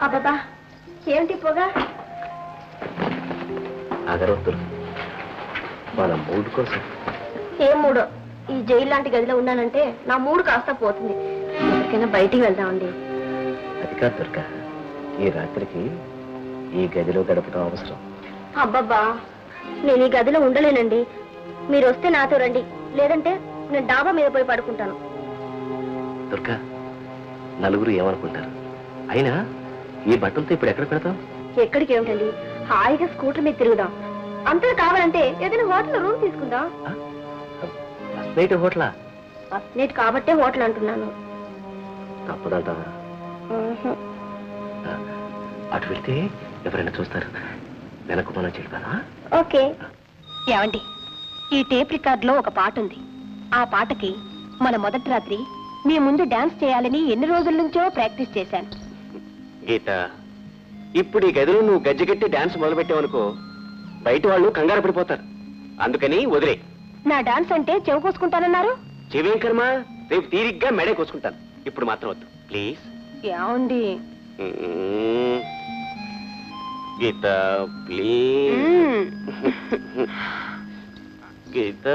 అబ్బా ఏమిటి పోగా అగరవద్దులు మన మూడు కోసం. ఏం మూడో ఈ జైలు లాంటి గదిలో ఉన్నానంటే నా మూడు కాస్త పోతుంది. ఎక్కడికైనా బయటికి వెళ్దామండి. అది కాదు దుర్గా, ఈ రాత్రికి ఈ గదిలో గడపడం అవసరం. అబ్బబ్బా నేను ఈ గదిలో ఉండలేనండి. మీరు వస్తే నాతో రండి, లేదంటే నేను డాబా మీద పోయి పడుకుంటాను. దుర్గా, నలుగురు ఏమనుకుంటారు? అయినా ఈ బట్టలతో ఇప్పుడు ఎక్కడ పెడతాం? ఎక్కడికి ఏమిటండి, హాయిగా స్కూటర్ మీద తిరుగుదాం. అంతా కావాలంటే ఏదైనా హోటల్ రూమ్ తీసుకుందాం. ఫస్ట్ నైట్ హోటలా? ఫస్ట్ నైట్ కాబట్టే హోటల్ అంటున్నాను. తప్పదంటావా? అటు వెళ్తే ఎవరైనా చూస్తారు. వెనక్కు మనం చెల్లిపోదా? ఓకే. ఏమండి, ఈ టేప్ రికార్డులో ఒక పాట ఉంది. ఆ పాటకి మన మొదటి రాత్రి మీ ముందు డాన్స్ చేయాలని ఎన్ని రోజుల నుంచో ప్రాక్టీస్ చేశాను. గీత, ఇప్పుడు ఈ గదిలో నువ్వు గజ్జగట్టి డాన్స్ మొదలుపెట్టావనుకో, బయట వాళ్ళు కంగారు పడిపోతారు. అందుకని వదిలే. నా డాన్స్ అంటే చెవు కోసుకుంటానన్నారు. చెవేం కర్మ, రేపు తీరిగ్గా మెడే కోసుకుంటాను. ఇప్పుడు మాత్రం వద్దు ప్లీజ్. ఏమండి? గీత ప్లీజ్. గీత